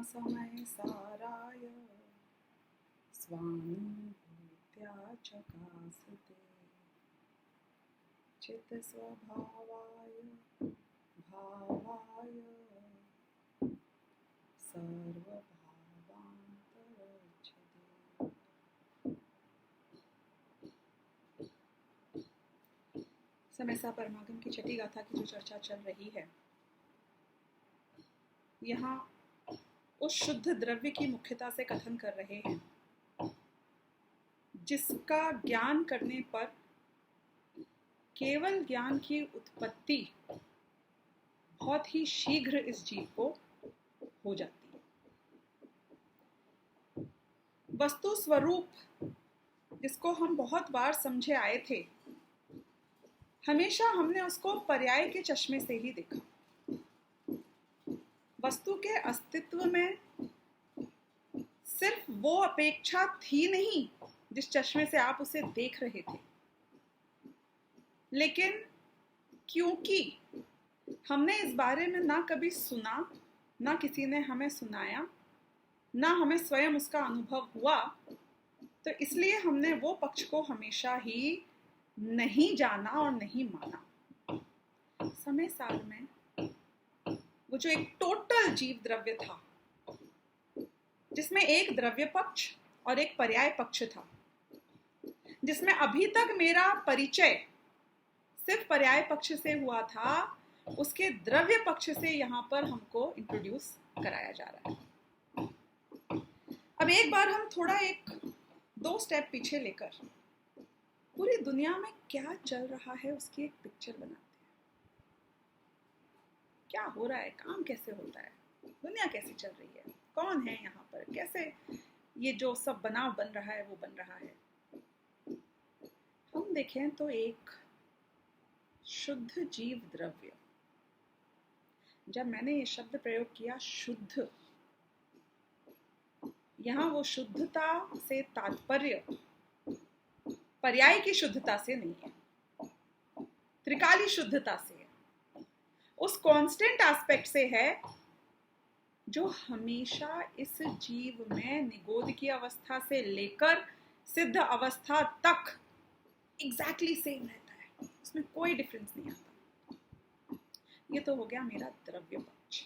समय साराय स्वानुभूत्या चकासते चित स्वभावाय भावाय सर्वभावांतरच्छते। समय सा परमागम की छठी गाथा की जो चर्चा चल रही है, यहाँ उस शुद्ध द्रव्य की मुख्यता से कथन कर रहे हैं जिसका ज्ञान करने पर केवल ज्ञान की उत्पत्ति बहुत ही शीघ्र इस जीव को हो जाती है। वस्तु स्वरूप जिसको हम बहुत बार समझे आए थे, हमेशा हमने उसको पर्याय के चश्मे से ही देखा। वस्तु के अस्तित्व में सिर्फ वो अपेक्षा थी नहीं जिस चश्मे से आप उसे देख रहे थे, लेकिन क्योंकि हमने इस बारे में ना कभी सुना, ना किसी ने हमें सुनाया, ना हमें स्वयं उसका अनुभव हुआ, तो इसलिए हमने वो पक्ष को हमेशा ही नहीं जाना और नहीं माना। समय सार में वो जो एक टोटल जीव द्रव्य था, जिसमें एक द्रव्य पक्ष और एक पर्याय पक्ष था, जिसमें अभी तक मेरा परिचय सिर्फ पर्याय पक्ष से हुआ था, उसके द्रव्य पक्ष से यहाँ पर हमको इंट्रोड्यूस कराया जा रहा है। अब एक बार हम थोड़ा एक दो स्टेप पीछे लेकर पूरी दुनिया में क्या चल रहा है उसकी एक पिक्चर बनाते हैं। क्या हो रहा है, काम कैसे होता है, दुनिया कैसी चल रही है, कौन है यहाँ पर, कैसे ये जो सब बनाव बन रहा है वो बन रहा है। हम देखें तो एक शुद्ध जीव द्रव्य, जब मैंने ये शब्द प्रयोग किया शुद्ध, यहाँ वो शुद्धता से तात्पर्य पर्याय की शुद्धता से नहीं है, त्रिकाली शुद्धता से है, उस कांस्टेंट एस्पेक्ट से है जो हमेशा इस जीव में निगोद की अवस्था से लेकर सिद्ध अवस्था तक एग्जैक्टली सेम रहता है, उसमें कोई डिफरेंस नहीं आता। ये तो हो गया मेरा द्रव्य पक्ष।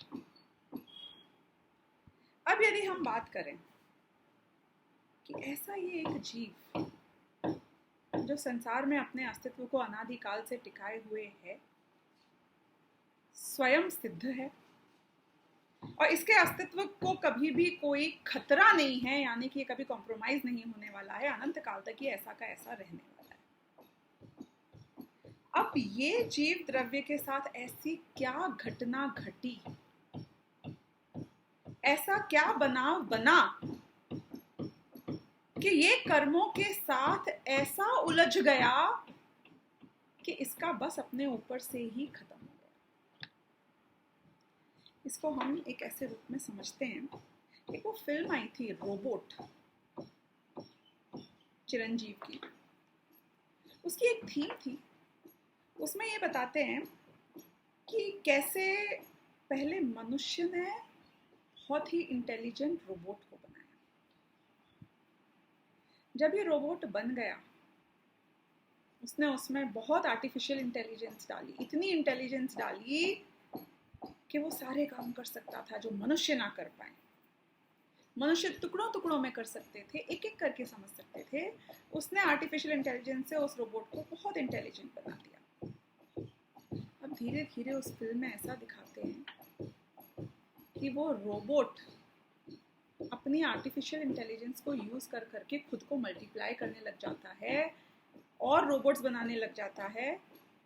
अब यदि हम बात करें कि ऐसा ये एक जीव जो संसार में अपने अस्तित्व को अनादिकाल से टिकाए हुए है, स्वयं सिद्ध है और इसके अस्तित्व को कभी भी कोई खतरा नहीं है, यानी कि ये कभी कॉम्प्रोमाइज नहीं होने वाला है, अनंत काल तक ये ऐसा का ऐसा रहने वाला है। अब ये जीव द्रव्य के साथ ऐसी क्या घटना घटी, ऐसा क्या बनाव बना कि ये कर्मों के साथ ऐसा उलझ गया कि इसका बस अपने ऊपर से ही खत्म हो गया। इसको हम एक ऐसे रूप में समझते हैं, एक वो फिल्म आई थी रोबोट, चिरंजीव की, उसकी एक थीम थी, उसमें ये बताते हैं कि कैसे पहले मनुष्य ने बहुत ही इंटेलिजेंट रोबोट को बनाया। जब ये रोबोट बन गया, उसने उसमें बहुत आर्टिफिशियल इंटेलिजेंस डाली, इतनी इंटेलिजेंस डाली कि वो सारे काम कर सकता था जो मनुष्य ना कर पाए। मनुष्य टुकड़ों टुकड़ों में कर सकते थे, एक एक करके समझ सकते थे, उसने आर्टिफिशियल इंटेलिजेंस से उस रोबोट को बहुत इंटेलिजेंट बना दिया। अब धीरे धीरे उस फिल्म में ऐसा दिखाते हैं कि वो रोबोट अपनी आर्टिफिशियल इंटेलिजेंस को यूज कर करके खुद को मल्टीप्लाई करने लग जाता है और रोबोट्स बनाने लग जाता है,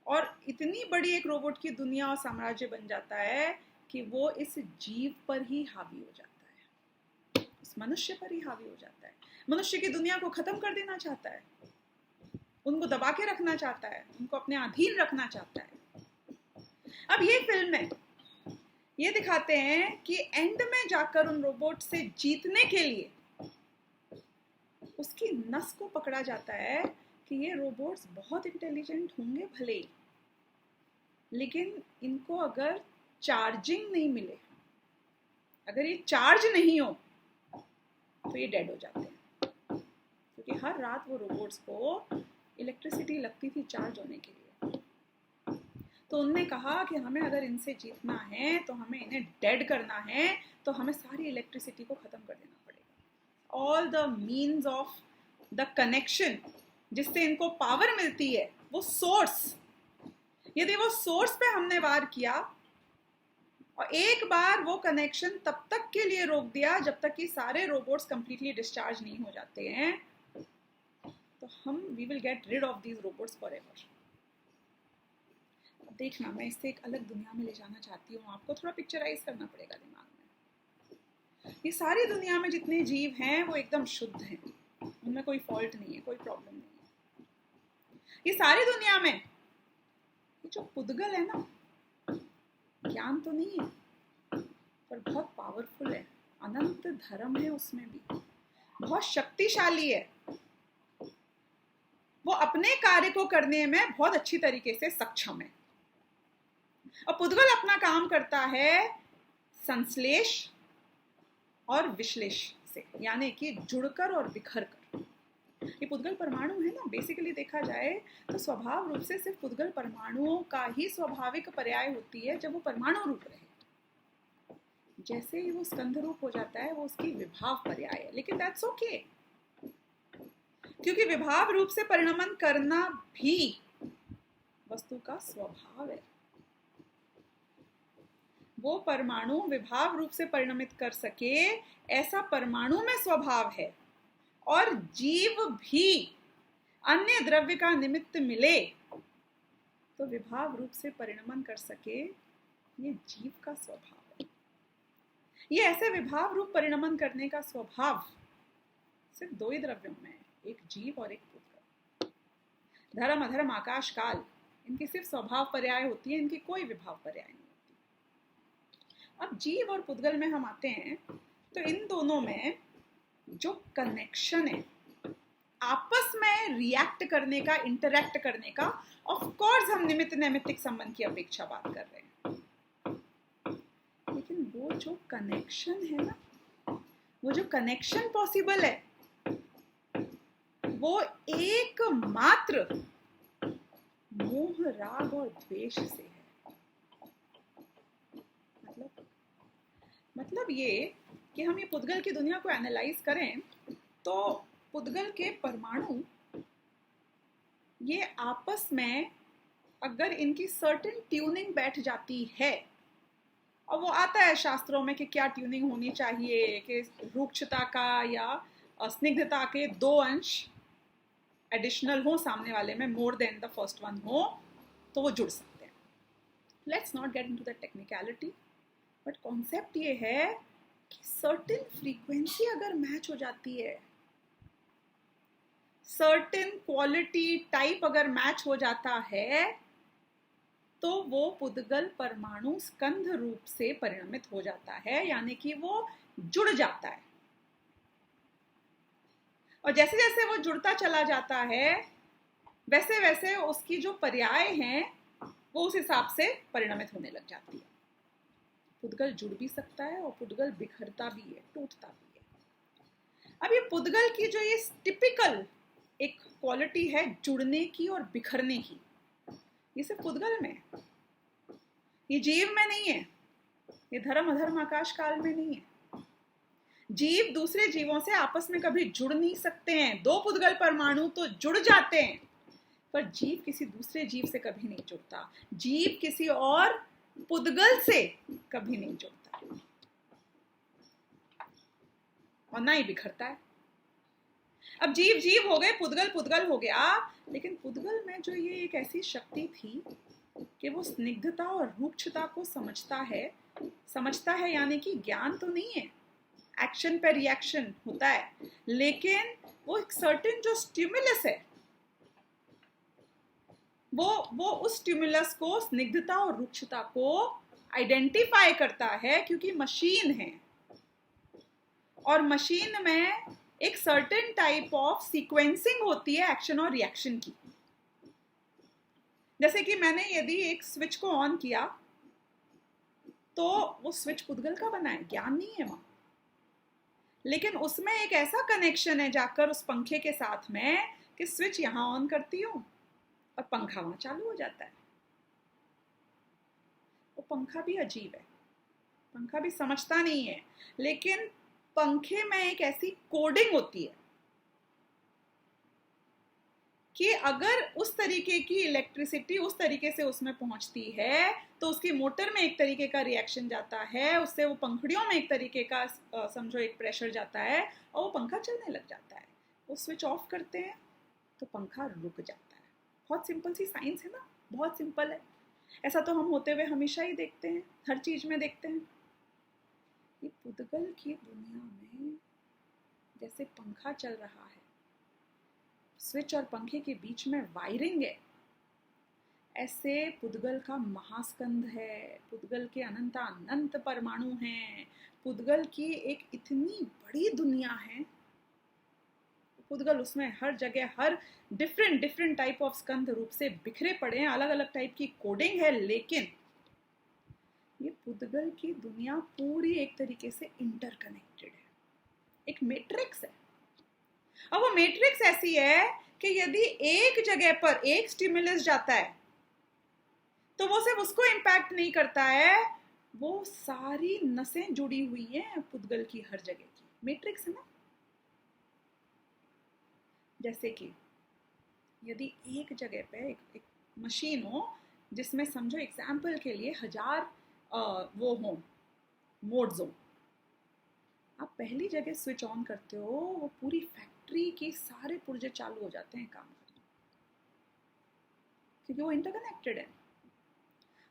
और इतनी बड़ी एक रोबोट की दुनिया और साम्राज्य बन जाता है कि वो इस जीव पर ही हावी हो जाता है, उस मनुष्य पर ही हावी हो जाता है। मनुष्य की दुनिया को खत्म कर देना चाहता है, उनको दबा के रखना चाहता है, उनको अपने अधीन रखना चाहता है। अब ये फिल्म में ये दिखाते हैं कि एंड में जाकर उन रोबोट से जीतने के लिए उसकी नस को पकड़ा जाता है कि ये रोबोट्स बहुत इंटेलिजेंट होंगे भले ही, लेकिन इनको अगर चार्जिंग नहीं मिले, अगर ये चार्ज नहीं हो तो ये डेड हो जाते हैं, क्योंकि हर रात वो रोबोट्स को इलेक्ट्रिसिटी लगती थी चार्ज होने के लिए। तो उनने कहा कि हमें अगर इनसे जीतना है तो हमें इन्हें डेड करना है, तो हमें सारी इलेक्ट्रिसिटी को खत्म कर देना पड़ेगा। All the means of the connection जिससे इनको पावर मिलती है, वो सोर्स, यदि वो सोर्स पे हमने वार किया और एक बार वो कनेक्शन तब तक के लिए रोक दिया जब तक कि सारे रोबोट्स कंप्लीटली डिस्चार्ज नहीं हो जाते हैं, तो हम we will get rid of these robots forever. देखना, मैं इससे एक अलग दुनिया में ले जाना चाहती हूँ आपको, थोड़ा पिक्चराइज करना पड़ेगा दिमाग में। ये सारी दुनिया में जितने जीव हैं वो एकदम शुद्ध हैं, उनमें कोई फॉल्ट नहीं है, कोई प्रॉब्लम नहीं है। ये सारी दुनिया में ये जो पुद्गल है ना, ज्ञान तो नहीं है पर बहुत पावरफुल है, अनंत धर्म है उसमें भी, बहुत शक्तिशाली है, वो अपने कार्य को करने में बहुत अच्छी तरीके से सक्षम है। और पुद्गल अपना काम करता है संश्लेष और विश्लेष से, यानी कि जुड़कर और बिखर कर। ये पुद्गल परमाणु है ना, बेसिकली देखा जाए तो स्वभाव रूप से सिर्फ पुद्गल परमाणुओं का ही स्वाभाविक पर्याय होती है जब वो परमाणु रूप रहे। जैसे ही वो स्कंध रूप हो जाता है वो उसकी विभाव पर्याय है, लेकिन दैट्स ओके, क्योंकि विभाव रूप से परिणमन करना भी वस्तु का स्वभाव है। वो परमाणु विभाव रूप से परिणमित कर सके ऐसा परमाणु में स्वभाव है, और जीव भी अन्य द्रव्य का निमित्त मिले तो विभाव रूप से परिणमन कर सके, ये जीव का स्वभाव है। ये ऐसे विभाव रूप परिणमन करने का स्वभाव सिर्फ दो ही द्रव्यों में है, एक जीव और एक पुद्गल। धर्म अधर्म आकाश काल, इनकी सिर्फ स्वभाव पर्याय होती है, इनकी कोई विभाव पर्याय नहीं होती। अब जीव और पुद्गल में हम आते हैं तो इन दोनों में जो कनेक्शन है, आपस में रिएक्ट करने का, इंटरैक्ट करने का, ऑफ कोर्स हम निमित्त नैमित्तिक संबंध की अपेक्षा बात कर रहे हैं, लेकिन वो जो कनेक्शन है ना, वो जो कनेक्शन पॉसिबल है वो एकमात्र मोह राग और द्वेष से है। मतलब ये कि हम ये पुद्गल की दुनिया को एनालाइज करें तो पुद्गल के परमाणु ये आपस में अगर इनकी सर्टेन ट्यूनिंग बैठ जाती है, और वो आता है शास्त्रों में कि क्या ट्यूनिंग होनी चाहिए, कि रूक्षता का या स्निग्धता के 2 अंश एडिशनल हो सामने वाले में, more than the first one हो, तो वो जुड़ सकते हैं। Let's not get into the technicality, but concept ये है कि सर्टेन फ्रीक्वेंसी अगर मैच हो जाती है, सर्टेन क्वालिटी टाइप अगर मैच हो जाता है, तो वो पुद्गल परमाणु स्कंध रूप से परिणमित हो जाता है, यानी कि वो जुड़ जाता है। और जैसे जैसे वो जुड़ता चला जाता है वैसे वैसे उसकी जो पर्याय हैं वो उस हिसाब से परिणमित होने लग जाती है। पुद्गल जुड़ भी सकता है और पुद्गल बिखरता भी है, टूटता भी है। अब ये पुद्गल की जो ये टिपिकल एक क्वालिटी है जुड़ने की और बिखरने की, ये सिर्फ पुद्गल में है, ये जीव में नहीं है, ये धर्म अधर्म आकाश काल में नहीं है। जीव दूसरे जीवों से आपस में कभी जुड़ नहीं सकते हैं, 2 पुद्गल परमाणु तो जुड़ जाते हैं, पर जीव किसी दूसरे जीव से कभी नहीं जुड़ता, जीव किसी और पुद्गल से कभी नहीं जुड़ता और ना ही बिखरता है। अब जीव जीव हो गए, पुद्गल पुद्गल हो गया, लेकिन पुद्गल में जो ये एक ऐसी शक्ति थी कि वो स्निग्धता और रूक्षता को समझता है, यानी कि ज्ञान तो नहीं है, एक्शन पे रिएक्शन होता है, लेकिन वो एक सर्टेन जो स्टिमुलस है वो उस स्टिमुलस को, स्निग्धता और रूक्षता को आइडेंटिफाई करता है, क्योंकि मशीन है और मशीन में एक सर्टेन टाइप ऑफ सीक्वेंसिंग होती है एक्शन और रिएक्शन की। जैसे कि मैंने यदि एक स्विच को ऑन किया तो वो स्विच पुद्गल का बना है, ज्ञान नहीं है वहां। लेकिन उसमें एक ऐसा कनेक्शन है जाकर उस पंखे के साथ में कि स्विच यहां ऑन करती हूँ और पंखा वहां चालू हो जाता है। वो पंखा भी अजीब है, पंखा भी समझता नहीं है, लेकिन पंखे में एक ऐसी कोडिंग होती है कि अगर उस तरीके की इलेक्ट्रिसिटी उस तरीके से उसमें पहुंचती है तो उसकी मोटर में एक तरीके का रिएक्शन जाता है, उससे वो पंखुड़ियों में एक तरीके का समझो एक प्रेशर जाता है और वो पंखा चलने लग जाता है। वो स्विच ऑफ करते हैं तो पंखा रुक जाता है। बहुत सिंपल सी साइंस है ना, बहुत सिंपल है। ऐसा तो हम होते हुए हमेशा ही देखते हैं, हर चीज में देखते हैं। ये पुद्गल की दुनिया में जैसे पंखा चल रहा है, स्विच और पंखे के बीच में वायरिंग है, ऐसे पुद्गल का महास्कंध है, पुद्गल के अनंत परमाणु हैं, पुद्गल की एक इतनी बड़ी दुनिया है। पुद्गल उसमें हर जगह हर डिफरेंट टाइप ऑफ स्कंध रूप से बिखरे पड़े हैं, अलग अलग टाइप की कोडिंग है, लेकिन ये पुद्गल की दुनिया पूरी एक तरीके से इंटरकनेक्टेड है, एक मैट्रिक्स है। अब वो मैट्रिक्स ऐसी है कि यदि एक जगह पर एक स्टिमुलस जाता है तो वो सिर्फ उसको इंपैक्ट नहीं करता है, वो सारी नसें जुड़ी हुई हैं पुद्गल की हर जगह की। मैट्रिक्स है ना। जैसे कि यदि एक जगह पे एक मशीन हो जिसमें समझो एग्जाम्पल के लिए 1000 वो हो मोड्स हो, आप पहली जगह स्विच ऑन करते हो, वो पूरी फैक्ट्री के सारे पुर्जे चालू हो जाते हैं काम करने, क्योंकि वो इंटरकनेक्टेड है।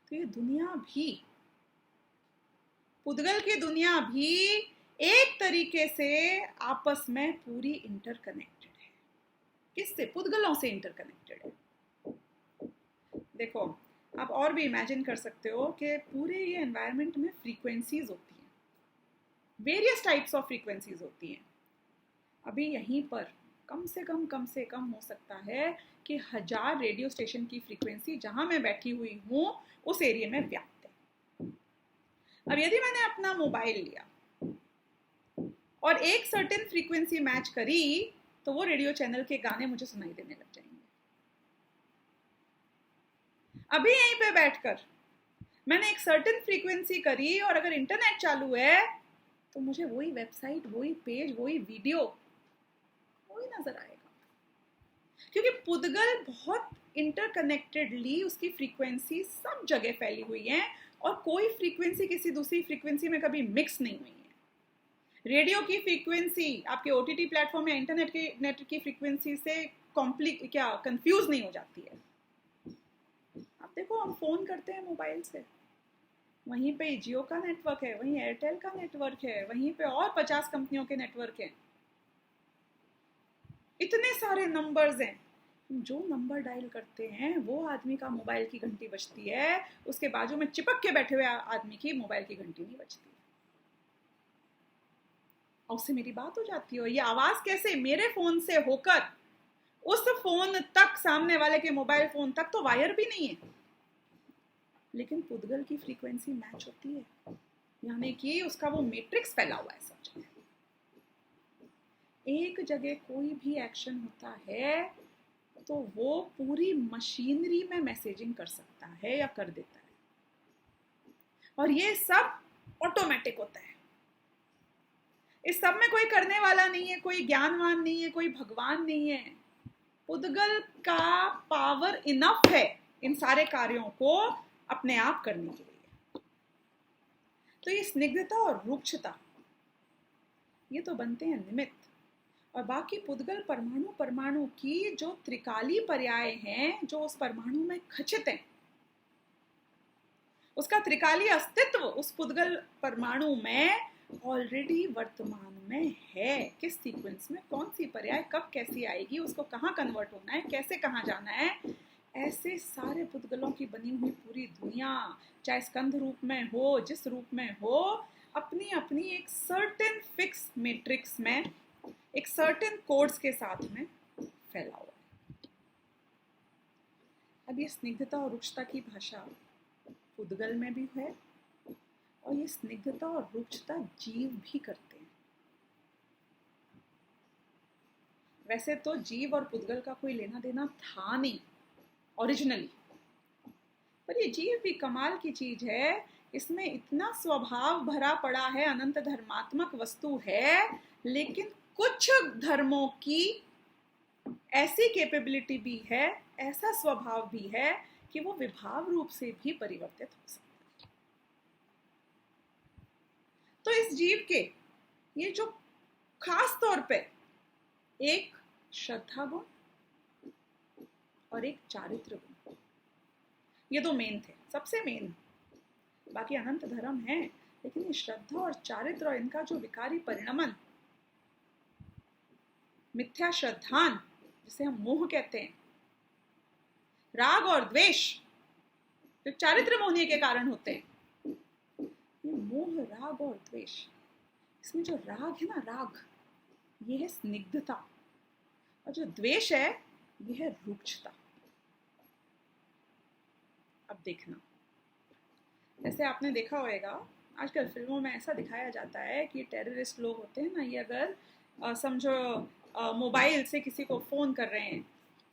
तो ये दुनिया भी, पुद्गल की दुनिया भी एक तरीके से आपस में पूरी इंटरकनेक्टेड है। किससे? पुद्गलों से इंटरकनेक्टेड है। देखो, आप और भी इमेजिन कर सकते हो कि पूरे ये एनवायरनमेंट में फ्रीक्वेंसीज होती हैं, वेरियस टाइप्स ऑफ फ्रीक्वेंसीज होती हैं। अभी यहीं पर कम से कम हो सकता है कि 1000 रेडियो स्टेशन की फ्रीक्वेंसी जहां मैं बैठी हुई हूं उस एरिया में व्याप्त है। अब यदि मैंने अपना मोबाइल लिया और एक सर्टेन फ्रीक्वेंसी मैच करी तो वो रेडियो चैनल के गाने मुझे सुनाई देने लग जाएंगे। अभी यहीं पे बैठकर मैंने एक सर्टेन फ्रीक्वेंसी करी और अगर इंटरनेट चालू है तो मुझे वही वेबसाइट, वही पेज, वही वीडियो वही नजर आएगा, क्योंकि पुद्गल बहुत इंटरकनेक्टेडली उसकी फ्रीक्वेंसी सब जगह फैली हुई है और कोई फ्रीक्वेंसी किसी दूसरी फ्रीक्वेंसी में कभी मिक्स नहीं हुई है। रेडियो की फ्रीक्वेंसी आपके ओटीटी प्लेटफॉर्म या इंटरनेट की फ्रीक्वेंसी से कंफ्यूज नहीं हो जाती है। आप देखो, हम फोन करते हैं मोबाइल से, वहीं पे जियो का नेटवर्क है, वहीं एयरटेल का नेटवर्क है, वहीं पे और 50 कंपनियों के नेटवर्क हैं, इतने सारे नंबर्स हैं। जो नंबर डायल करते हैं वो आदमी का मोबाइल की घंटी बजती है, उसके बाजू में चिपक के बैठे हुए आदमी की मोबाइल की घंटी नहीं बजती। और उससे मेरी बात हो जाती है, ये आवाज कैसे मेरे फोन से होकर उस फोन तक, सामने वाले के मोबाइल फोन तक तो वायर भी नहीं है, लेकिन पुद्गल की फ्रीक्वेंसी मैच होती है, यानी कि उसका वो मैट्रिक्स फैला हुआ है सब जगह। एक जगह कोई भी एक्शन होता है तो वो पूरी मशीनरी में मैसेजिंग कर सकता है या कर देता है, और ये सब ऑटोमेटिक होता है। इस सब में कोई करने वाला नहीं है, कोई ज्ञानवान नहीं है, कोई भगवान नहीं है। पुद्गल का पावर इनफ है इन सारे कार्यों को अपने आप करने के लिए। तो ये स्निग्धता और रुक्षता ये तो बनते हैं निमित्त, और बाकी पुद्गल परमाणु की जो त्रिकाली पर्याय हैं, जो उस परमाणु में खचित हैं, उसका त्रिकाली अस्तित्व उस पुद्गल परमाणु में ऑलरेडी वर्तमान में है। किस सीक्वेंस में कौन सी पर्याय कब कैसी आएगी, उसको कहाँ कन्वर्ट होना है, कैसे कहाँ जाना है, ऐसे सारे पुद्गलों की बनी हुई पूरी दुनिया, चाहे स्कंध रूप में हो, जिस रूप में हो, अपनी अपनी एक सर्टेन फिक्स मैट्रिक्स में, एक सर्टेन कोड्स के साथ में फैला हुआ है। अब ये स्निग्धता और रुक्षता की भाषा पुद्गल में भी है और ये स्निग्धता और रुक्षता जीव भी करते हैं। वैसे तो जीव और पुद्गल का कोई लेना देना था नहीं ओरिजिनली, पर ये जीव भी कमाल की चीज है। इसमें इतना स्वभाव भरा पड़ा है, अनंत धर्मात्मक वस्तु है, लेकिन कुछ धर्मों की ऐसी कैपेबिलिटी भी है, ऐसा स्वभाव भी है कि वो विभाव रूप से भी परिवर्तित हो सकता है। तो इस जीव के ये जो खास तौर पे एक श्रद्धा गुण और एक चारित्र गुण, ये दो मेन थे, सबसे मेन। बाकी अनंत धर्म है, लेकिन ये श्रद्धा और चारित्र और इनका जो विकारी परिणमन, मिथ्या श्रद्धान जिसे हम मोह कहते हैं, राग और द्वेष जो चारित्र मोहनी के कारण होते हैं, ये मोह राग और द्वेष, इसमें जो राग है ना, राग ये है स्निग्धता, और जो द्वेष है ये है रुक्षता। अब देखना, जैसे आपने देखा होगा आजकल फिल्मों में ऐसा दिखाया जाता है कि टेररिस्ट लोग होते हैं ना, ये अगर समझो मोबाइल से किसी को फ़ोन कर रहे हैं,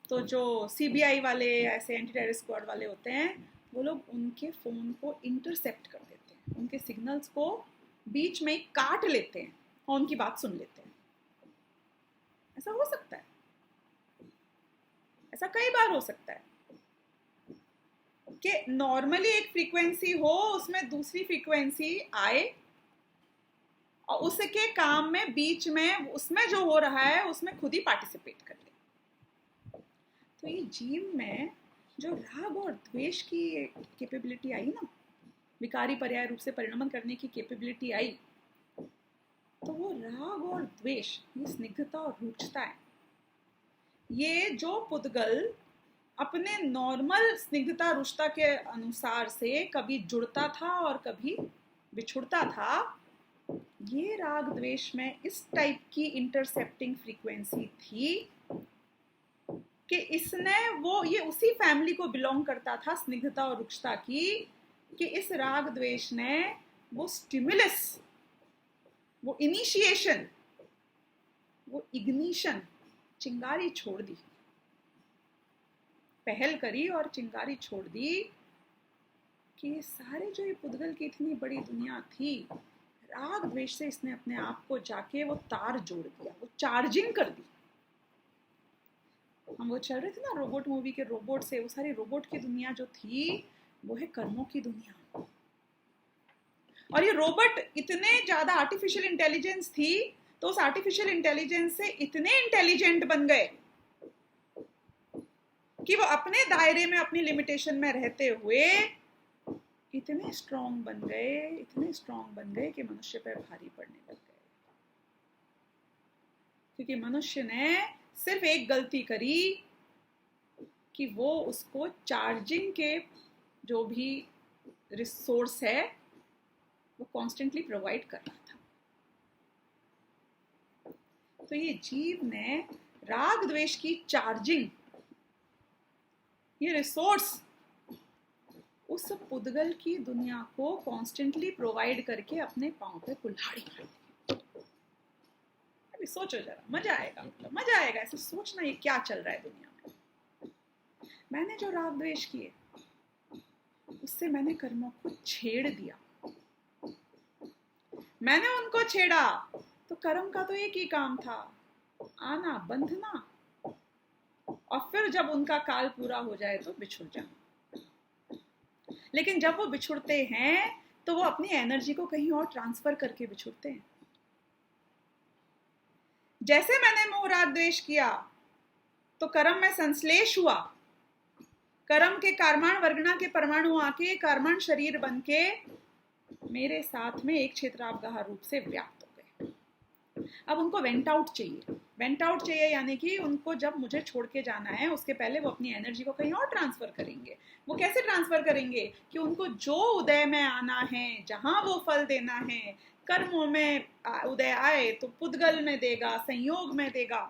तो जो सीबीआई वाले ऐसे एंटी टेररिस्ट स्क्वाड वाले होते हैं, वो लोग उनके फ़ोन को इंटरसेप्ट कर देते हैं, उनके सिग्नल्स को बीच में काट लेते हैं और उनकी बात सुन लेते हैं। ऐसा हो सकता है, ऐसा कई बार हो सकता है कि नॉर्मली एक फ्रीक्वेंसी हो, उसमें दूसरी फ्रीक्वेंसी आए और उसके काम में बीच में उसमें जो हो रहा है उसमें खुद ही पार्टिसिपेट कर ले। तो ये जीव में जो राग और द्वेष की कैपेबिलिटी आई ना, विकारी पर्याय रूप से परिणमन करने की कैपेबिलिटी आई, तो वो राग और द्वेष, ये स्निग्धता और रुक्षता है, ये जो पुद्गल अपने नॉर्मल स्निग्धता रुष्टा के अनुसार से कभी जुड़ता था और कभी बिछुड़ता था, ये राग द्वेष में इस टाइप की इंटरसेप्टिंग फ्रीक्वेंसी थी कि इसने ये उसी फैमिली को बिलोंग करता था स्निग्धता और रुक्षता की, कि इस राग द्वेष ने वो स्टिमुलस, वो इनिशिएशन, वो इग्निशन, चिंगारी छोड़ दी, पहल करी और चिंगारी छोड़ दी कि ये सारे जो ये पुद्गल की इतनी बड़ी दुनिया थी, राग द्वेष से इसने अपने आप को जाके वो तार जोड़ दिया, वो चार्जिंग कर दी। हम वो चल रहे थे ना रोबोट मूवी के, रोबोट से, वो सारी रोबोट की दुनिया जो थी वो है कर्मों की दुनिया, और ये रोबोट इतने ज्यादा आर्टिफिशियल इंटेलिजेंस थी, तो उस आर्टिफिशियल इंटेलिजेंस से इतने इंटेलिजेंट बन गए कि वो अपने दायरे में, अपनी लिमिटेशन में रहते हुए इतने स्ट्रांग बन गए, इतने स्ट्रांग बन गए कि मनुष्य पर भारी पड़ने लग गए, क्योंकि मनुष्य ने सिर्फ एक गलती करी कि वो उसको चार्जिंग के जो भी रिसोर्स है वो कॉन्स्टेंटली प्रोवाइड कर रहा था। तो ये जीव ने राग द्वेष की चार्जिंग, ये रिसोर्स उस पुद्गल की दुनिया को कॉन्स्टेंटली प्रोवाइड करके अपने पांव पे कुल्हाड़ी मार दी। अभी सोचो जरा, मजा आएगा, मतलब मजा आएगा ऐसे सोचना ये क्या चल रहा है दुनिया में। मैंने जो राग द्वेष किए उससे मैंने कर्मों को छेड़ दिया, मैंने उनको छेड़ा, तो कर्म का तो एक ही काम था, आना, बंधना, और फिर जब उनका काल पूरा हो जाए तो बिछुड़ जाना। लेकिन जब वो बिछुड़ते हैं तो वो अपनी एनर्जी को कहीं और ट्रांसफर करके बिछुड़ते हैं। जैसे मैंने मोह राग द्वेष किया तो कर्म में संश्लेष हुआ, कर्म के कार्माण वर्गणा के परमाणु आके कार्माण शरीर बन के मेरे साथ में एक क्षेत्रावगाह रूप से व्याप्त हो गए। अब उनको वेंट आउट चाहिए, वेंट आउट चाहिए, यानी कि उनको जब मुझे छोड़ के जाना है उसके पहले वो अपनी एनर्जी को कहीं और ट्रांसफर करेंगे। वो कैसे ट्रांसफर करेंगे कि उनको जो उदय में आना है, जहां वो फल देना है, कर्मों में उदय आए तो पुद्गल में देगा, संयोग में देगा,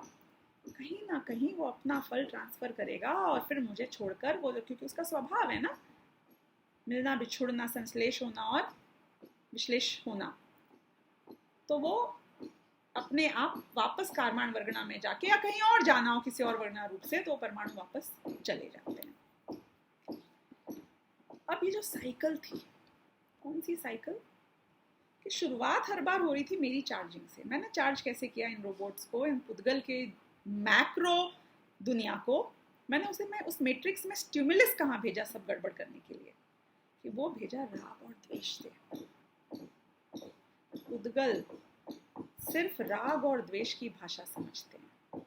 कहीं ना कहीं वो अपना फल ट्रांसफर करेगा और फिर मुझे छोड़कर वो, क्योंकि उसका स्वभाव है ना मिलना, बिछुड़ना, संश्लेष होना और विश्लेष होना, तो वो अपने आप वापस कारमान वर्गना में जाके, या कहीं और जाना हो किसी और वर्गना रूप से, तो परमाणु वापस चले जाते हैं। अब ये जो साइकिल थी, कौन सी साइकिल कि शुरुआत हर बार हो रही थी मेरी चार्जिंग से। मैंने चार्ज कैसे किया इन रोबोट्स को, इन पुद्गल के मैक्रो दुनिया को, मैं उस मैट्रिक्स में स्टिमुलस कहाँ भेजा सब गड़बड़ करने के लिए, कि वो भेजा राग और द्वेष से। पुद्गल सिर्फ राग और द्वेष की भाषा समझते हैं।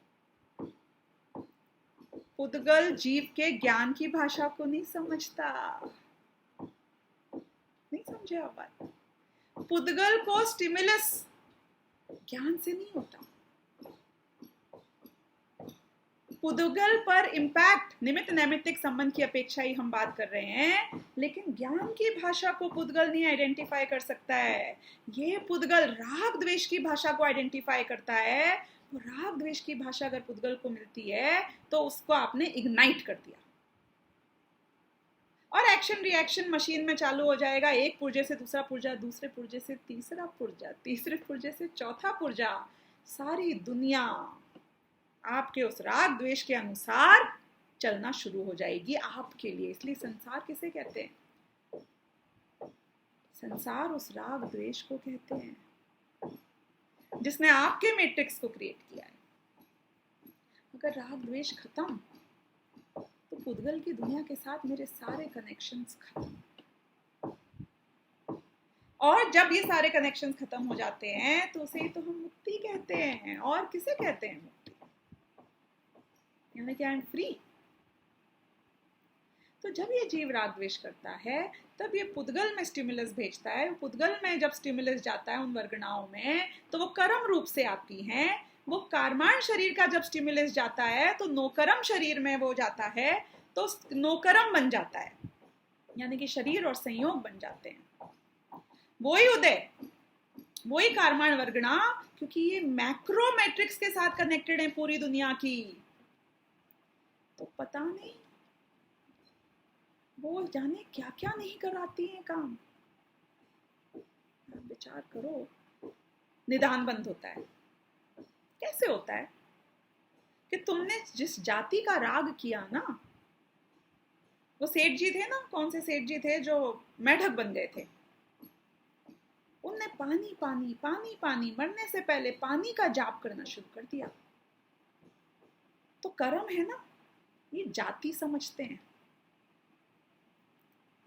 पुद्गल जीव के ज्ञान की भाषा को नहीं समझता। नहीं समझे आप बात? पुद्गल को स्टिमुलस ज्ञान से नहीं होता। पुद्गल पर इम्पैक्ट निमित्त नैमित्तिक संबंध की अपेक्षा ही हम बात कर रहे हैं, लेकिन ज्ञान की भाषा को पुद्गल नहीं आइडेंटिफाई कर सकता है। ये पुद्गल राग द्वेष की भाषा को आइडेंटिफाई करता है। वो राग द्वेष की भाषा अगर पुद्गल को मिलती है तो उसको आपने इग्नाइट कर दिया, और एक्शन रिएक्शन मशीन में चालू हो जाएगा। एक पुर्जे से दूसरा पुर्जा, दूसरे पुर्जे से तीसरा पुर्जा, तीसरे पुर्जे से चौथा पुर्जा। सारी दुनिया आपके उस राग द्वेष के अनुसार चलना शुरू हो जाएगी आपके लिए। इसलिए संसार किसे कहते हैं? संसार उस राग द्वेष को कहते हैं जिसने आपके मैट्रिक्स को क्रिएट किया है। अगर राग द्वेष खत्म तो पुद्गल की दुनिया के साथ मेरे सारे कनेक्शंस खत्म। और जब ये सारे कनेक्शंस खत्म हो जाते हैं तो उसे तो हम मुक्ति कहते हैं। और किसे कहते हैं मुक्ति? यानी कि आई एम फ्री। तो जब ये जीव राग द्वेष करता है तब ये पुद्गल में स्टिमुलस भेजता है। पुद्गल में जब स्टिमुलस जाता है उन वर्गणाओं में, तो वो कर्म रूप से आती हैं। वो कारमान शरीर का जब स्टिमुलस जाता है तो नोकरम शरीर में वो जाता है, तो नोकरम बन जाता है, यानी कि शरीर और संयोग बन जाते हैं। वही उदय, वही कारमान वर्गणा, क्योंकि ये मैक्रो मैट्रिक्स के साथ कनेक्टेड है पूरी दुनिया की। तो पता नहीं वो जाने क्या क्या नहीं कराती हैं काम। आप विचार करो, निदान बंद होता है। कैसे होता है कि तुमने जिस जाति का राग किया ना, वो सेठ जी थे ना, कौन से सेठ जी थे जो मेढक बन गए थे, उनने पानी पानी पानी पानी, मरने से पहले पानी का जाप करना शुरू कर दिया। तो कर्म है ना, ये जाति समझते हैं,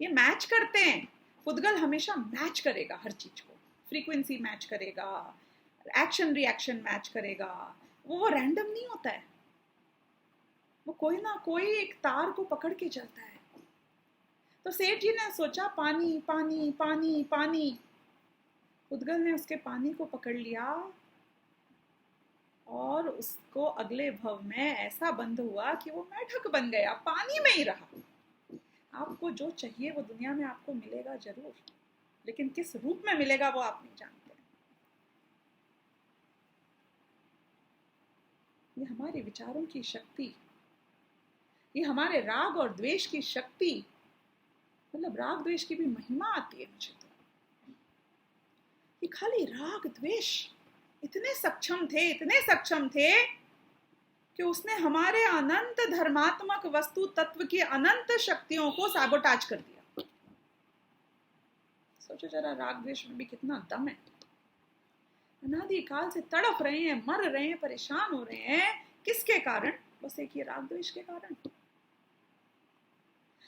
ये मैच करते हैं। पुद्गल हमेशा मैच करेगा हर चीज को, फ्रीक्वेंसी मैच करेगा, एक्शन रिएक्शन मैच करेगा। वो रैंडम नहीं होता है, वो कोई ना कोई एक तार को पकड़ के चलता है। तो सेठ जी ने सोचा पानी पानी पानी पानी, पुद्गल ने उसके पानी को पकड़ लिया और उसको अगले भव में ऐसा बंध हुआ कि वो मेढक बन गया, पानी में ही रहा। आपको जो चाहिए वो दुनिया में आपको मिलेगा जरूर, लेकिन किस रूप में मिलेगा वो आप नहीं जानते। ये हमारे विचारों की शक्ति, ये हमारे राग और द्वेष की शक्ति, मतलब राग द्वेष की भी महिमा आती है मुझे तो। ये खाली राग द्वेष इतने सक्षम थे, इतने सक्षम थे कि उसने हमारे अनंत धर्मात्मक वस्तु तत्व की अनंत शक्तियों को साबोटाज कर दिया। सोचो जरा, राग द्वेष में भी कितना दम है। अनादि काल से तड़प रहे हैं, मर रहे हैं, परेशान हो रहे हैं। किसके कारण? बस एक ये राग द्वेष के कारण।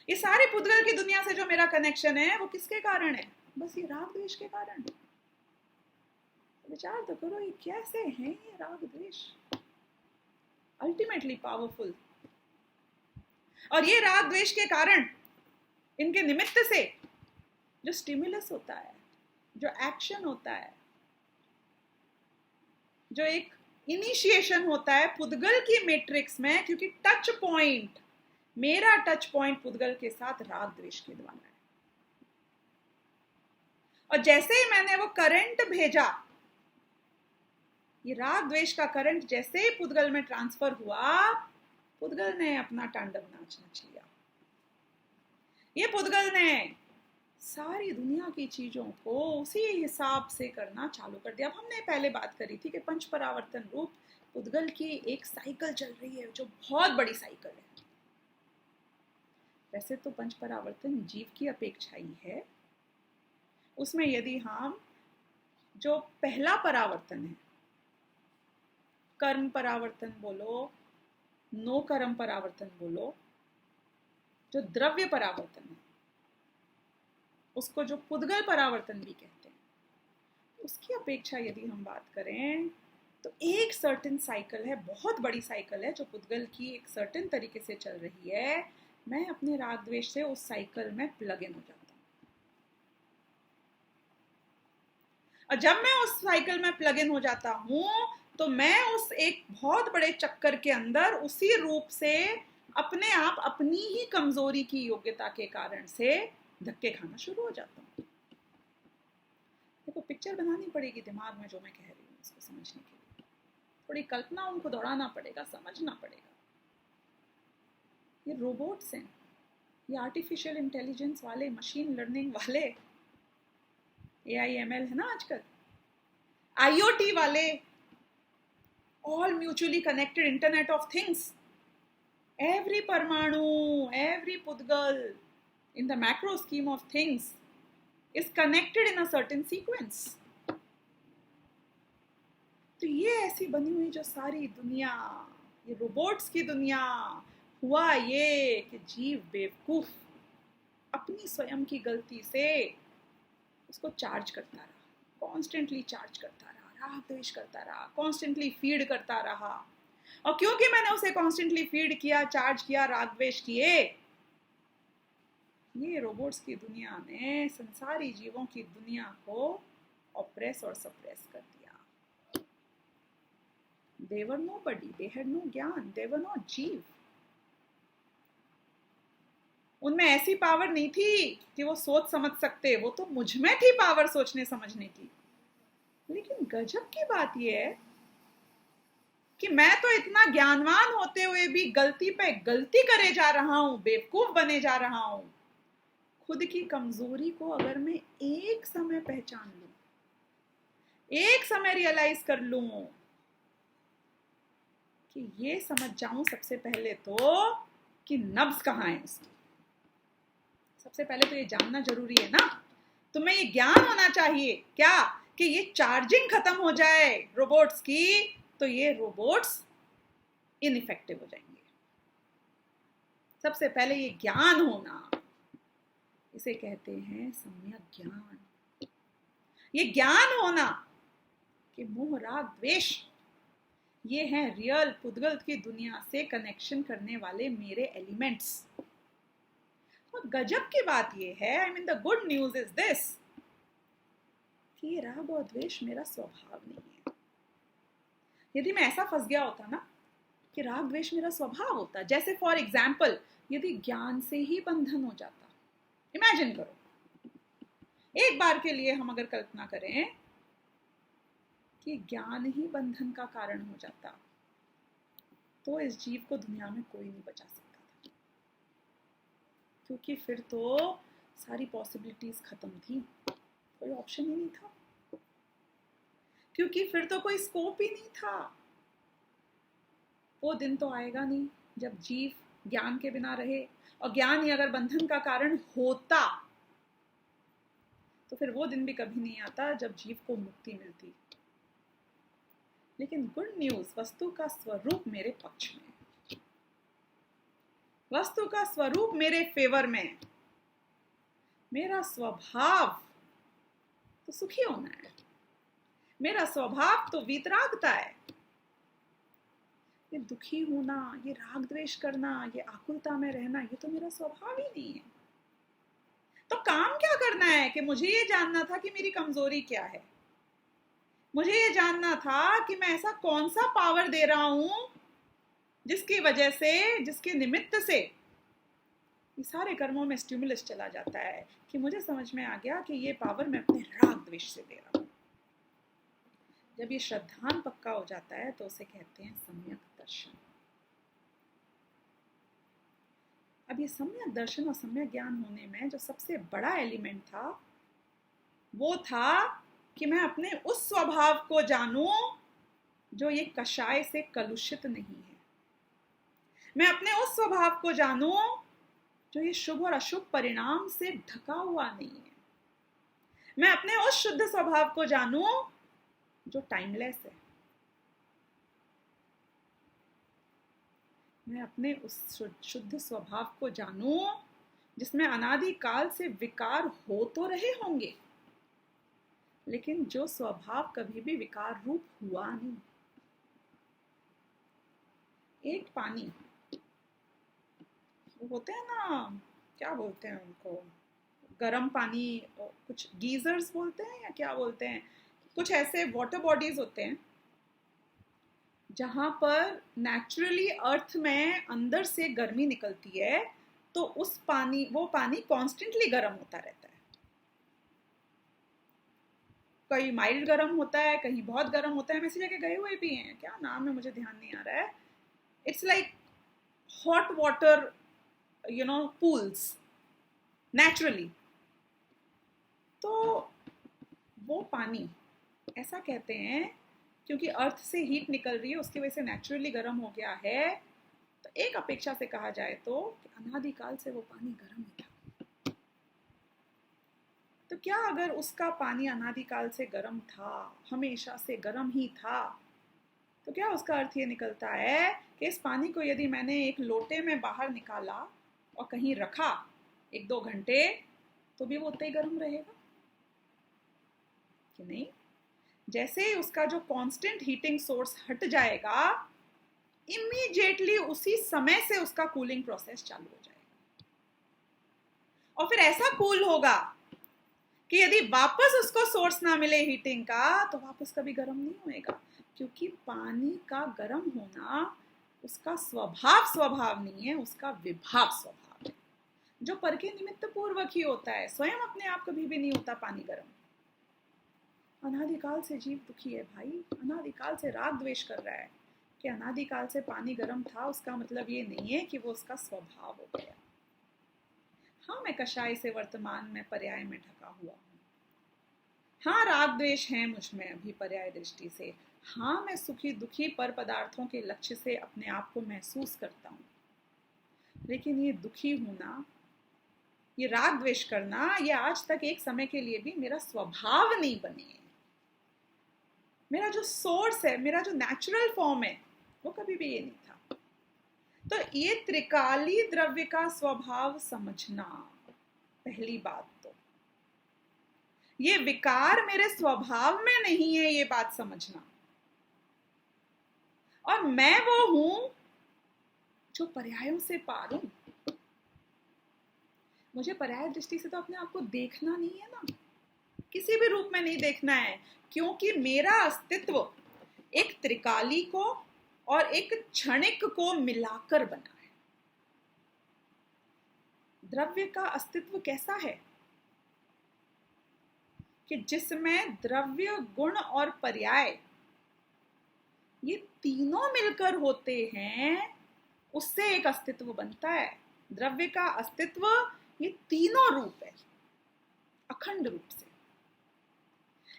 ये सारे पुद्गल की दुनिया से जो मेरा कनेक्शन है वो किसके कारण है? बस ये राग द्वेष के कारण। विचार तो करो, ये कैसे हैं ये राग द्वेष, अल्टीमेटली पावरफुल। और ये राग द्वेष के कारण, इनके निमित्त से जो स्टिमुलस होता है, जो एक्शन होता है, जो एक इनिशिएशन होता है पुद्गल की मैट्रिक्स में, क्योंकि टच पॉइंट, मेरा टच पॉइंट पुद्गल के साथ राग द्वेष के द्वारा है। और जैसे ही मैंने वो करंट भेजा, ये राग द्वेष का करंट जैसे ही पुद्गल में ट्रांसफर हुआ, पुद्गल ने अपना तांडव नाच नच लिया। ये पुद्गल ने सारी दुनिया की चीजों को उसी हिसाब से करना चालू कर दिया। अब हमने पहले बात करी थी कि पंच परावर्तन रूप पुद्गल की एक साइकिल चल रही है जो बहुत बड़ी साइकिल है। वैसे तो पंच परावर्तन जीव की अपेक्षा ही है। उसमें यदि हम जो पहला परावर्तन है, कर्म परावर्तन बोलो, नो कर्म परावर्तन बोलो, जो द्रव्य परावर्तन है, उसको जो पुद्गल परावर्तन भी कहते हैं, उसकी अपेक्षा यदि हम बात करें तो एक सर्टेन साइकिल है, बहुत बड़ी साइकिल है जो पुद्गल की एक सर्टेन तरीके से चल रही है। मैं अपने राग द्वेष से उस साइकिल में प्लग इन हो जाता हूँ, और जब मैं उस साइकिल में प्लग इन हो जाता हूँ तो मैं उस एक बहुत बड़े चक्कर के अंदर उसी रूप से अपने आप अपनी ही कमजोरी की योग्यता के कारण से धक्के खाना शुरू हो जाता हूँ। देखो, पिक्चर बनानी पड़ेगी दिमाग में जो मैं कह रही हूँ उसको समझने के लिए, थोड़ी कल्पना उनको दौड़ाना पड़ेगा, समझना पड़ेगा। ये रोबोट्स हैं, ये आर्टिफिशियल इंटेलिजेंस वाले, मशीन लर्निंग वाले, AIML है ना आजकल, IoT वाले, all mutually connected Internet of Things. Every Parmanu, every Pudgal in the macro scheme of things is connected in a certain sequence. तो ये ऐसी बनी हुई जो सारी दुनिया, ये रोबोट्स की दुनिया, हुआ ये कि जीव बेवकूफ अपनी स्वयं की गलती से उसको चार्ज करता रहा, कॉन्स्टेंटली चार्ज करता रहा, राग द्वेष करता रहा, कॉन्स्टेंटली फीड करता रहा। और क्योंकि मैंने उसे कॉन्स्टेंटली फीड किया, चार्ज किया, राग द्वेष किए, ये रोबोट्स की दुनिया ने संसारी जीवों की दुनिया को ऑप्रेस और सप्रेस कर दिया। They were nobody, they had no ज्ञान, they were not जीव। उनमें ऐसी पावर नहीं थी कि वो सोच समझ सकते, वो तो मुझ में थी पावर सोचने समझने की। लेकिन गजब की बात यह है कि मैं तो इतना ज्ञानवान होते हुए भी गलती पे गलती करे जा रहा हूं, बेवकूफ बने जा रहा हूं। खुद की कमजोरी को अगर मैं एक समय पहचान लूं, एक समय रियलाइज कर लूं, कि ये समझ जाऊं सबसे पहले तो कि नब्ज कहाँ है उसकी। सबसे पहले तो ये जानना जरूरी है ना, तुम्हें ये ज्ञान होना चाहिए क्या कि ये चार्जिंग खत्म हो जाए रोबोट्स की तो ये रोबोट्स इनइफेक्टिव हो जाएंगे। सबसे पहले ये ज्ञान होना, इसे कहते हैं सम्यक ज्ञान। ये ज्ञान होना कि मोह राग द्वेष ये हैं रियल पुद्गल की दुनिया से कनेक्शन करने वाले मेरे एलिमेंट्स। और गजब की बात ये है, I mean the good news is this, कि ये राग और द्वेष मेरा स्वभाव नहीं है। यदि मैं ऐसा फंस गया होता ना कि राग द्वेष मेरा स्वभाव होता, जैसे फॉर एग्जाम्पल यदि ज्ञान से ही बंधन हो जाता, इमेजिन करो, एक बार के लिए हम अगर कल्पना करें कि ज्ञान ही बंधन का कारण हो जाता, तो इस जीव को दुनिया में कोई नहीं बचा सकता था, क्योंकि फिर तो सारी पॉसिबिलिटीज खत्म थी, कोई ऑप्शन ही नहीं था, क्योंकि फिर तो कोई स्कोप ही नहीं था। वो दिन तो आएगा नहीं जब जीव ज्ञान के बिना रहे, और ज्ञान ही अगर बंधन का कारण होता तो फिर वो दिन भी कभी नहीं आता जब जीव को मुक्ति मिलती। लेकिन गुड न्यूज, वस्तु का स्वरूप मेरे पक्ष में है, वस्तु का स्वरूप मेरे फेवर में है। मेरा स्वभाव तो सुखी होना है, मेरा स्वभाव तो वीतरागता है। ये दुखी होना, ये राग द्वेष करना, ये आकुलता में रहना, ये तो मेरा स्वभाव ही नहीं है। तो काम क्या करना है कि मुझे ये जानना था कि मेरी कमजोरी क्या है, मुझे ये जानना था कि मैं ऐसा कौन सा पावर दे रहा हूं जिसकी वजह से, जिसके निमित्त से ये सारे कर्मों में स्टिमुलस चला जाता है, कि मुझे समझ में आ गया कि ये पावर मैं अपने राग द्वेष से दे रहा हूं। जब ये श्रद्धान पक्का हो जाता है तो उसे कहते हैं सम्यक दर्शन। अब अब ये सम्यक दर्शन और सम्यक ज्ञान होने में जो सबसे बड़ा एलिमेंट था वो था कि मैं अपने उस स्वभाव को जानूं जो ये कषाय से कलुषित नहीं है। मैं अपने उस स्वभाव को जानूं जो ये शुभ और अशुभ परिणाम से ढका हुआ नहीं है। मैं अपने उस शुद्ध स्वभाव को जानूं जो टाइमलेस है। मैं अपने उस शुद्ध स्वभाव को जानूं जिसमें अनादिकाल से विकार हो तो रहे होंगे, लेकिन जो स्वभाव कभी भी विकार रूप हुआ नहीं। एक पानी, वो होते हैं ना, क्या बोलते हैं उनको, गर्म पानी, कुछ गीजर्स बोलते हैं या क्या बोलते हैं, कुछ ऐसे वाटर बॉडीज होते हैं जहां पर नेचुरली अर्थ में अंदर से गर्मी निकलती है, तो वो पानी कॉन्स्टेंटली गर्म होता रहता है। कहीं माइल्ड गर्म होता है, कहीं बहुत गर्म होता है। हम ऐसी जगह गए हुए भी हैं, क्या नाम है मुझे ध्यान नहीं आ रहा है। It's like hot water, pools naturally. तो वो पानी ऐसा कहते हैं क्योंकि अर्थ से हीट निकल रही है, उसकी वजह से नेचुरली गर्म हो गया है। तो एक अपेक्षा से कहा जाए तो अनादिकाल से वो पानी गर्म ही था। तो क्या अगर उसका पानी अनादिकाल से गर्म था, हमेशा से गर्म ही था, तो क्या उसका अर्थ ये निकलता है कि इस पानी को यदि मैंने एक लोटे में बाहर निकाला और कहीं रखा 1-2 घंटे, तो भी वो उतना ही गर्म रहेगा कि नहीं? जैसे ही उसका जो कांस्टेंट हीटिंग सोर्स हट जाएगा, इमीडिएटली उसी समय से उसका कूलिंग प्रोसेस चालू हो जाएगा, और फिर ऐसा कूल होगा कि यदि वापस उसको सोर्स ना मिले हीटिंग का, तो वापस कभी गर्म नहीं होएगा। क्योंकि पानी का गर्म होना उसका स्वभाव नहीं है, उसका विभाव स्वभाव है, जो पर के निमित्त पूर्वक ही होता है। स्वयं अपने आप कभी भी नहीं होता पानी गर्म। अनादिकाल से जीव दुखी है भाई, अनादिकाल से राग द्वेष कर रहा है कि अनादिकाल से पानी गर्म था, उसका मतलब ये नहीं है कि वो उसका स्वभाव हो गया। हाँ, मैं कषाय से वर्तमान में पर्याय में ढका हुआ हूँ। हाँ, राग द्वेष है मुझ में अभी पर्याय दृष्टि से। हाँ, मैं सुखी दुखी पर पदार्थों के लक्ष्य से अपने आप को महसूस करता हूँ, लेकिन ये दुखी होना, ये राग द्वेष करना, ये आज तक एक समय के लिए भी मेरा स्वभाव नहीं बने है। मेरा जो सोर्स है, मेरा जो नेचुरल फॉर्म है, वो कभी भी ये नहीं था। तो ये त्रिकाली द्रव्य का स्वभाव समझना पहली बात। तो ये विकार मेरे स्वभाव में नहीं है, ये बात समझना। और मैं वो हूं जो पर्यायों से पार हूं। मुझे पर्याय दृष्टि से तो अपने आप को देखना नहीं है ना, किसी भी रूप में नहीं देखना है, क्योंकि मेरा अस्तित्व एक त्रिकाली को और एक क्षणिक को मिलाकर बना है। द्रव्य का अस्तित्व कैसा है कि जिसमें द्रव्य, गुण और पर्याय ये तीनों मिलकर होते हैं, उससे एक अस्तित्व बनता है। द्रव्य का अस्तित्व ये तीनों रूप है, अखंड रूप से।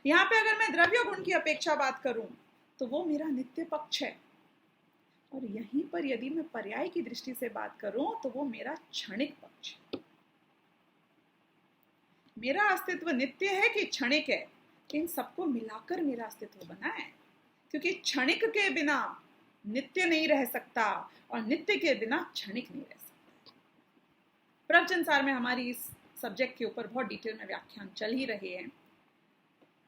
यहां पे अगर मैं द्रव्य गुण की अपेक्षा बात करूं तो वो मेरा नित्य पक्ष है, और यहीं पर यदि मैं पर्याय की दृष्टि से बात करूं तो वो मेरा क्षणिक पक्ष है। मेरा अस्तित्व नित्य है कि क्षणिक है, इन सबको मिलाकर मेरा अस्तित्व बना है। क्योंकि क्षणिक के बिना नित्य नहीं रह सकता, और नित्य के बिना क्षणिक नहीं रह सकता। प्रवचन सार में हमारी इस सब्जेक्ट के ऊपर बहुत डिटेल में व्याख्यान चल ही रहे हैं।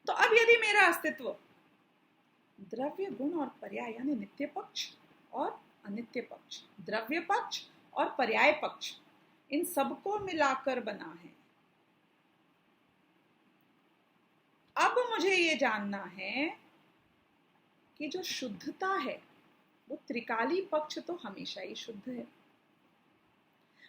तो अब यदि मेरा अस्तित्व द्रव्य, गुण और पर्याय यानी नित्य पक्ष और अनित्य पक्ष, द्रव्य पक्ष और पर्याय पक्ष, इन सबको मिलाकर बना है, अब मुझे ये जानना है कि जो शुद्धता है वो त्रिकाली पक्ष तो हमेशा ही शुद्ध है,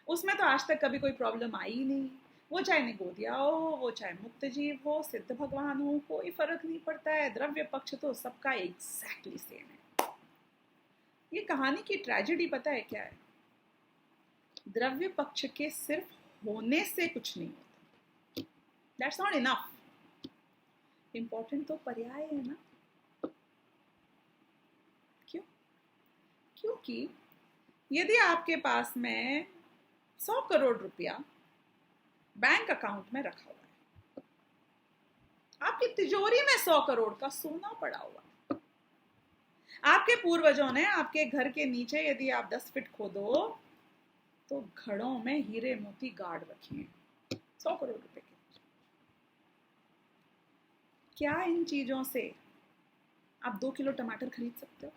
उसमें तो आज तक कभी कोई प्रॉब्लम आई ही नहीं। वो चाहे निगोदिया हो, वो चाहे मुक्त जीव हो, सिद्ध भगवान हो, कोई फर्क नहीं पड़ता है। द्रव्य पक्ष तो सबका एग्जैक्टली सेम है। ये कहानी की ट्रेजेडी पता है क्या है? द्रव्य पक्ष के सिर्फ होने से कुछ नहीं होता। That's not enough. इंपॉर्टेंट तो पर्याय है ना। क्यों? क्योंकि यदि आपके पास में 100 करोड़ रुपया बैंक अकाउंट में रखा हुआ है, आपकी तिजोरी में 100 करोड़ का सोना पड़ा हुआ है, आपके पूर्वजों ने आपके घर के नीचे यदि आप 10 फीट खोदो तो घड़ों में हीरे मोती गाड़ रखे हैं 100 करोड़ रुपए के। क्या इन चीजों से आप 2 किलो टमाटर खरीद सकते हो?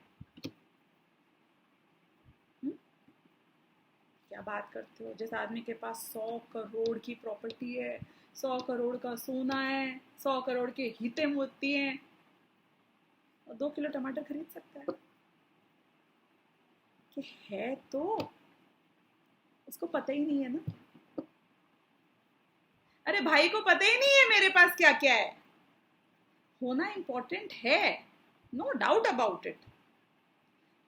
क्या बात करते हो? जिस आदमी के पास 100 करोड़ की प्रॉपर्टी है, 100 करोड़ का सोना है, 100 करोड़ के हीरे मोती हैं, और 2 किलो टमाटर खरीद सकता है? कि है तो उसको पता ही नहीं है ना। अरे भाई को पता ही नहीं है मेरे पास क्या क्या है। होना इंपॉर्टेंट है, नो डाउट अबाउट इट,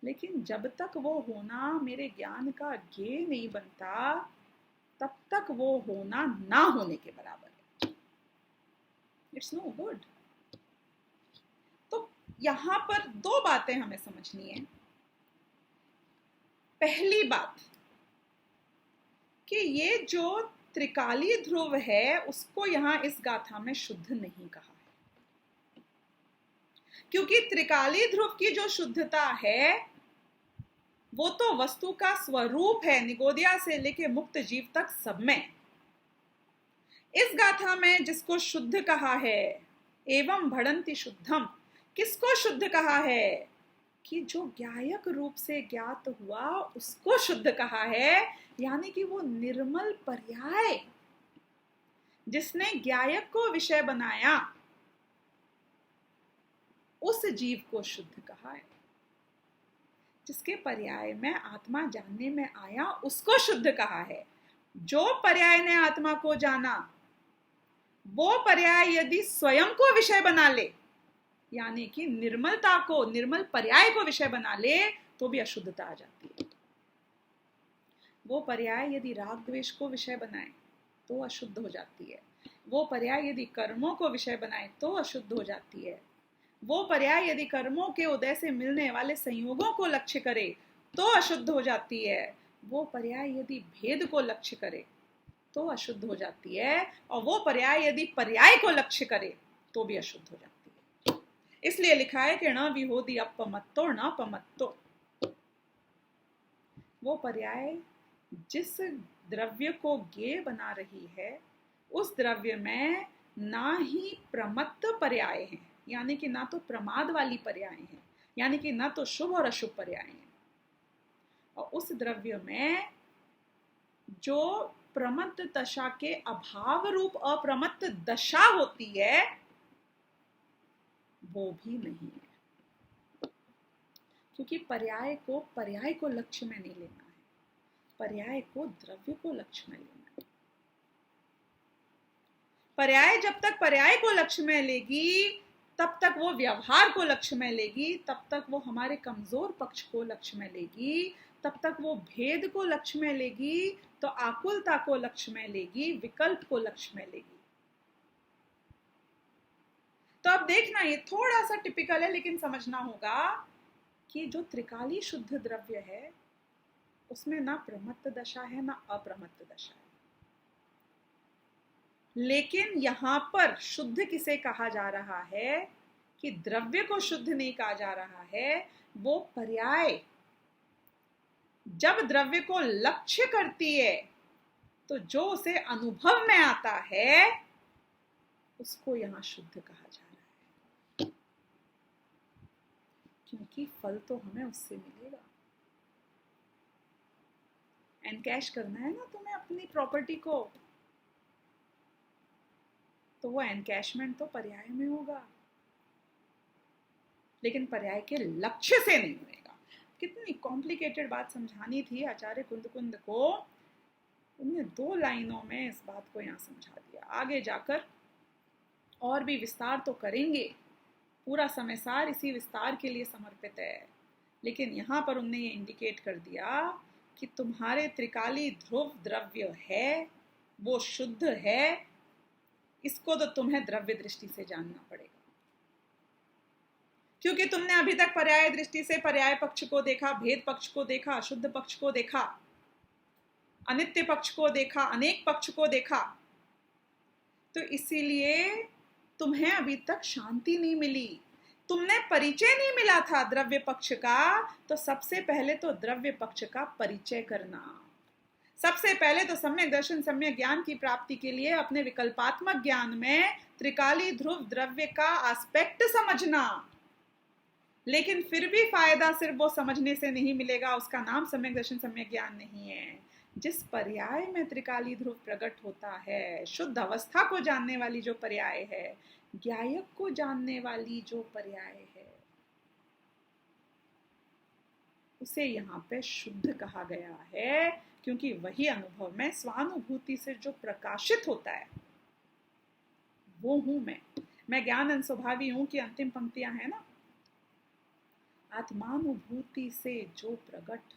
लेकिन जब तक वो होना मेरे ज्ञान का ज्ञेय नहीं बनता, तब तक वो होना ना होने के बराबर है। It's no good. तो यहां पर 2 बातें हमें समझनी है। पहली बात कि ये जो त्रिकाली ध्रुव है उसको यहां इस गाथा में शुद्ध नहीं कहा है, क्योंकि त्रिकाली ध्रुव की जो शुद्धता है वो तो वस्तु का स्वरूप है, निगोदिया से लेके मुक्त जीव तक सब में। इस गाथा में जिसको शुद्ध कहा है, एवं भड़ंति शुद्धम, किसको शुद्ध कहा है? कि जो ज्ञायक रूप से ज्ञात हुआ उसको शुद्ध कहा है, यानी कि वो निर्मल पर्याय जिसने ज्ञायक को विषय बनाया उस जीव को शुद्ध कहा है। जिसके पर्याय में आत्मा जानने में आया उसको शुद्ध कहा है। जो पर्याय ने आत्मा को जाना वो पर्याय यदि स्वयं को विषय बना ले, यानी कि निर्मलता को, निर्मल पर्याय को विषय बना ले, तो भी अशुद्धता आ जाती है। वो पर्याय यदि राग द्वेष को विषय बनाए तो अशुद्ध हो जाती है। वो पर्याय यदि कर्मों को विषय बनाए तो अशुद्ध हो जाती है। वो पर्याय यदि कर्मों के उदय से मिलने वाले संयोगों को लक्ष्य करे तो अशुद्ध हो जाती है। वो पर्याय यदि भेद को लक्ष्य करे तो अशुद्ध हो जाती है, और वो पर्याय यदि पर्याय को लक्ष्य करे तो भी अशुद्ध हो जाती है। इसलिए लिखा है कि न विहोदी अपमत्तो न पमत्तो। वो पर्याय जिस द्रव्य को ज्ञेय बना रही है उस द्रव्य में ना ही प्रमत्त पर्याय हैं, यानी कि ना तो प्रमाद वाली पर्याय हैं, यानी कि ना तो शुभ और अशुभ पर्याय हैं, और उस द्रव्य में जो प्रमत्त दशा के अभाव रूप अप्रमत्त दशा होती है वो भी नहीं है। क्योंकि पर्याय को लक्ष्य में नहीं लेना है, पर्याय को द्रव्य को लक्ष्य में लेना है। पर्याय जब तक पर्याय को लक्ष्य में लेगी तब तक वो व्यवहार को लक्ष्य में लेगी, तब तक वो हमारे कमजोर पक्ष को लक्ष्य में लेगी, तब तक वो भेद को लक्ष्य में लेगी, तो आकुलता को लक्ष्य में लेगी, विकल्प को लक्ष्य में लेगी। तो अब देखना, ये थोड़ा सा टिपिकल है लेकिन समझना होगा कि जो त्रिकाली शुद्ध द्रव्य है उसमें ना प्रमत्त दशा है ना अप्रमत्त दशा है। लेकिन यहां पर शुद्ध किसे कहा जा रहा है कि द्रव्य को शुद्ध नहीं कहा जा रहा है, वो पर्याय जब द्रव्य को लक्ष्य करती है तो जो उसे अनुभव में आता है उसको यहां शुद्ध कहा जा रहा है, क्योंकि फल तो हमें उससे मिलेगा। एनकैश करना है ना तुम्हें अपनी प्रॉपर्टी को, तो वो एनकैशमेंट तो पर्याय में होगा, लेकिन पर्याय के लक्ष्य से नहीं होगा। कितनी कॉम्प्लिकेटेड बात समझानी थी आचार्य कुंद को, उन्होंने 2 लाइनों में इस बात को यहाँ समझा दिया। आगे जाकर और भी विस्तार तो करेंगे, पूरा समय सार इसी विस्तार के लिए समर्पित है, लेकिन यहाँ पर उन्होंने ये इंडिकेट कर दिया कि तुम्हारे त्रिकाली ध्रुव द्रव्य है, वो शुद्ध है, इसको तो तुम्हें द्रव्य दृष्टि से जानना पड़ेगा। क्योंकि तुमने अभी तक पर्याय दृष्टि से पर्याय पक्ष को देखा, भेद पक्ष को देखा, अशुद्ध पक्ष को देखा, अनित्य पक्ष को देखा, अनेक पक्ष को देखा, तो इसीलिए तुम्हें अभी तक शांति नहीं मिली। तुमने परिचय नहीं मिला था द्रव्य पक्ष का, तो सबसे पहले तो द्रव्य पक्ष का परिचय करना, सबसे पहले तो सम्यक दर्शन सम्यक ज्ञान की प्राप्ति के लिए अपने विकल्पात्मक ज्ञान में त्रिकाली ध्रुव द्रव्य का एस्पेक्ट समझना। लेकिन फिर भी फायदा सिर्फ वो समझने से नहीं मिलेगा, उसका नाम सम्यक दर्शन सम्यक ज्ञान नहीं है। जिस पर्याय में त्रिकाली ध्रुव प्रकट होता है, शुद्ध अवस्था को जानने वाली जो पर्याय है, ज्ञायक को जानने वाली जो पर्याय है, उसे यहाँ पे शुद्ध कहा गया है, क्योंकि वही अनुभव में स्वानुभूति से जो प्रकाशित होता है वो हूं मैं ज्ञान अंशभावी हूं की अंतिम पंक्तियां है ना, आत्मानुभूति से जो प्रकट,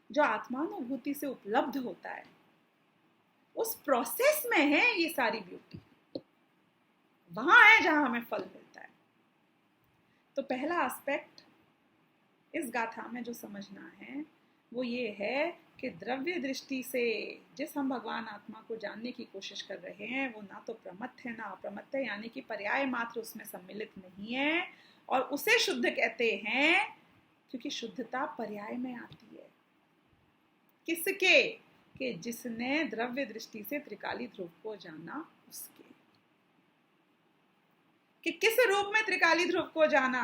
जो आत्मानुभूति से उपलब्ध होता है, उस प्रोसेस में है ये सारी ब्यूटी, वहां है जहां हमें फल मिलता है। तो पहला एस्पेक्ट इस गाथा में जो समझना है वो ये है कि द्रव्य दृष्टि से जिस हम भगवान आत्मा को जानने की कोशिश कर रहे हैं, वो ना तो प्रमत्त है ना अप्रमत्त है, यानी कि पर्याय मात्र उसमें सम्मिलित नहीं है, और उसे शुद्ध कहते हैं क्योंकि शुद्धता पर्याय में आती है। किसके? कि जिसने द्रव्य दृष्टि से त्रिकाली ध्रुव को जाना, उसके। कि किस रूप में त्रिकाली ध्रुव को जाना,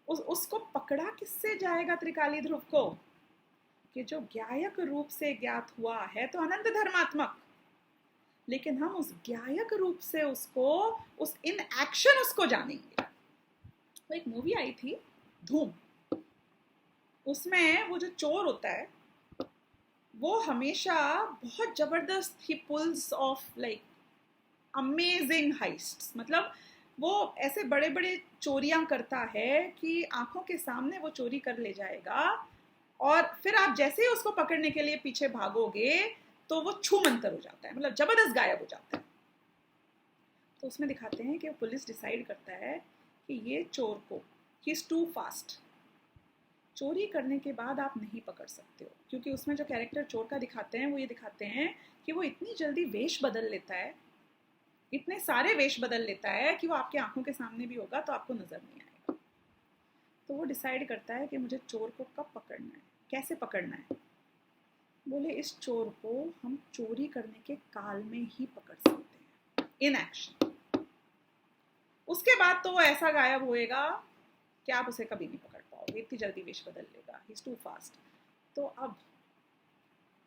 उसको पकड़ा किससे जाएगा त्रिकाली ध्रुव को? कि जो ज्ञायक रूप से ज्ञात हुआ है तो अनंत धर्मात्मक, लेकिन हम उस ज्ञायक रूप से उसको, उस इन एक्शन उसको जानेंगे। तो एक मूवी आई थी धूम, उसमें वो जो चोर होता है वो हमेशा बहुत जबरदस्त, ही pulls off like amazing heists, मतलब वो ऐसे बड़े बड़े चोरियां करता है कि आंखों के सामने वो चोरी कर ले जाएगा, और फिर आप जैसे ही उसको पकड़ने के लिए पीछे भागोगे तो वो छूमंतर हो जाता है, मतलब जबरदस्त गायब हो जाता है। तो उसमें दिखाते हैं कि पुलिस डिसाइड करता है कि ये चोर को, ही इज टू फास्ट, चोरी करने के बाद आप नहीं पकड़ सकते हो, क्योंकि उसमें जो कैरेक्टर चोर का दिखाते हैं वो ये दिखाते हैं कि वो इतनी जल्दी वेश बदल लेता है, इतने सारे वेश बदल लेता है कि वो आपके आंखों के सामने भी होगा तो आपको नजर नहीं आएगा। तो वो डिसाइड करता है कि मुझे चोर को कब पकड़ना है, कैसे पकड़ना है। बोले इस चोर को हम चोरी करने के काल में ही पकड़ सकते हैं, इन एक्शन। उसके बाद तो वो ऐसा गायब होएगा कि आप उसे कभी नहीं पकड़ पाओगे, इतनी जल्दी वेश बदल लेगा, ही इज टू फास्ट। तो अब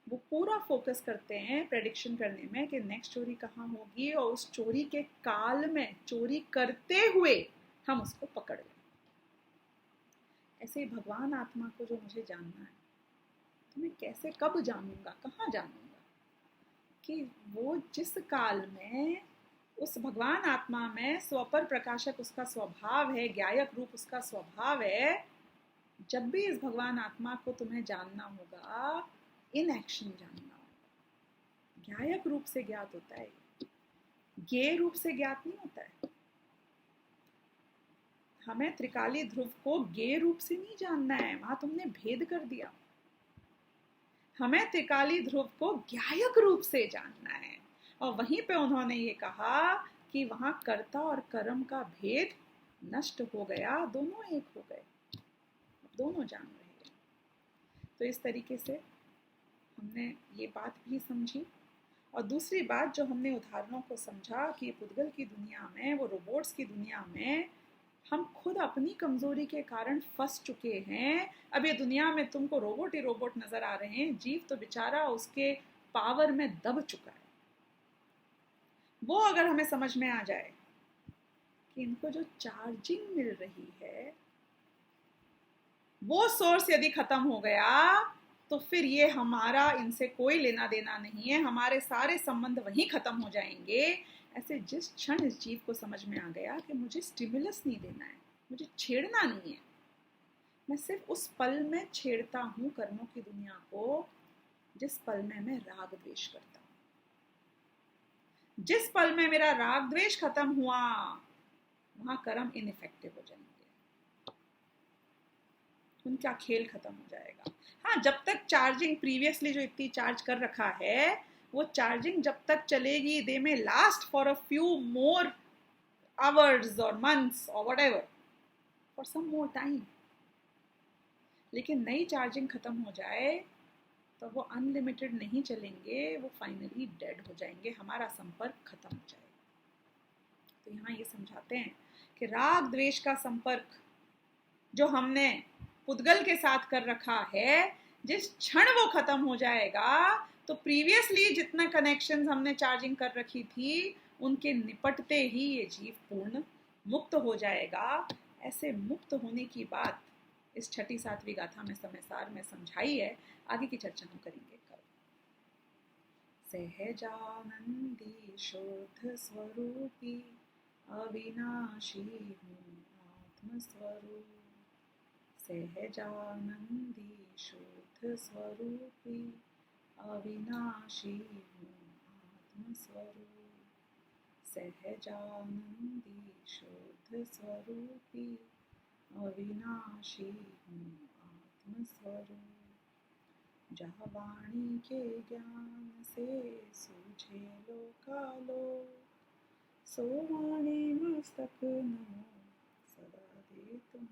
वो पूरा फोकस करते हैं प्रेडिक्शन करने में कि नेक्स्ट चोरी कहाँ होगी, और उस चोरी के काल में चोरी करते हुए हम उसको पकड़ लें। ऐसे ही भगवान आत्मा को जो मुझे जानना है, तो मैं कैसे, कब जानूंगा, कहाँ जानूंगा? कि वो जिस काल में उस भगवान आत्मा में स्वपर प्रकाशक उसका स्वभाव है, ज्ञायक रूप उसका स्वभाव है, जब भी इस भगवान आत्मा को तुम्हें जानना होगा, इन एक्शन जानना होगा। ज्ञायक रूप से ज्ञात होता है, ज्ञेय रूप से ज्ञात नहीं होता है। हमें त्रिकाली ध्रुव को ज्ञेय रूप से नहीं जानना है, वहां तुमने भेद कर दिया। हमें त्रिकाली ध्रुव को ज्ञायक रूप से जानना है, और वहीं पे उन्होंने ये कहा कि वहां कर्ता और कर्म का भेद नष्ट हो गया, दोनों एक हो गए, दोनों जान रहे हैं। तो इस तरीके से हमने ये बात भी समझी। और दूसरी बात जो हमने उदाहरणों को समझा कि पुद्गल की दुनिया में, वो रोबोट्स की दुनिया में हम खुद अपनी कमजोरी के कारण फंस चुके हैं। अब ये दुनिया में तुमको रोबोट ही रोबोट नजर आ रहे हैं, जीव तो बेचारा उसके पावर में दब चुका है। वो अगर हमें समझ में आ जाए कि इनको जो चार्जिंग मिल रही है वो सोर्स यदि खत्म हो गया, तो फिर ये हमारा इनसे कोई लेना देना नहीं है, हमारे सारे संबंध वहीं खत्म हो जाएंगे। ऐसे जिस क्षण इस जीव को समझ में आ गया कि मुझे स्टिमुलस नहीं देना है, मुझे छेड़ना नहीं है, मैं सिर्फ उस पल में छेड़ता हूँ कर्मों की दुनिया को जिस पल में मैं राग द्वेष करता हूँ। जिस पल में मेरा राग द्वेष खत्म हुआ वहां कर्म इनइफेक्टिव हो जाएंगे, उनका खेल खत्म हो जाएगा। हाँ, जब तक चार्जिंग प्रीवियसली जो इतनी चार्ज कर रखा है वो चार्जिंग जब तक चलेगी, they may last for a few more hours or months or whatever, for some more time. लेकिन नई चार्जिंग खत्म हो जाए तो वो अनलिमिटेड नहीं चलेंगे, वो फाइनली डेड हो जाएंगे, हमारा संपर्क खत्म हो जाएगा। तो यहाँ ये समझाते हैं कि राग द्वेष का संपर्क जो हमने पुद्गल के साथ कर रखा है, जिस क्षण वो खत्म हो जाएगा तो प्रीवियसली जितना कनेक्शंस हमने चार्जिंग कर रखी थी उनके निपटते ही ये जीव पूर्ण मुक्त हो जाएगा। ऐसे मुक्त होने की बात इस छठी सातवीं गाथा में समय सार में समझाई है। आगे की चर्चा हम करेंगे कल। सहजानंदी शुद्ध स्वरूपी अविनाशी हूँ आत्मस्वरूप। सहजानंदी शुद्ध स्वरूपी अविनाशी हूँ आत्मस्वरूप। सहजानंदी शुद्ध स्वरूपी अविनाशी हूँ आत्मस्वरूप। जहाँ वाणी के ज्ञान से सूझे लोकालोक, सो वाणी मस्तक नमो सदा दे तुम।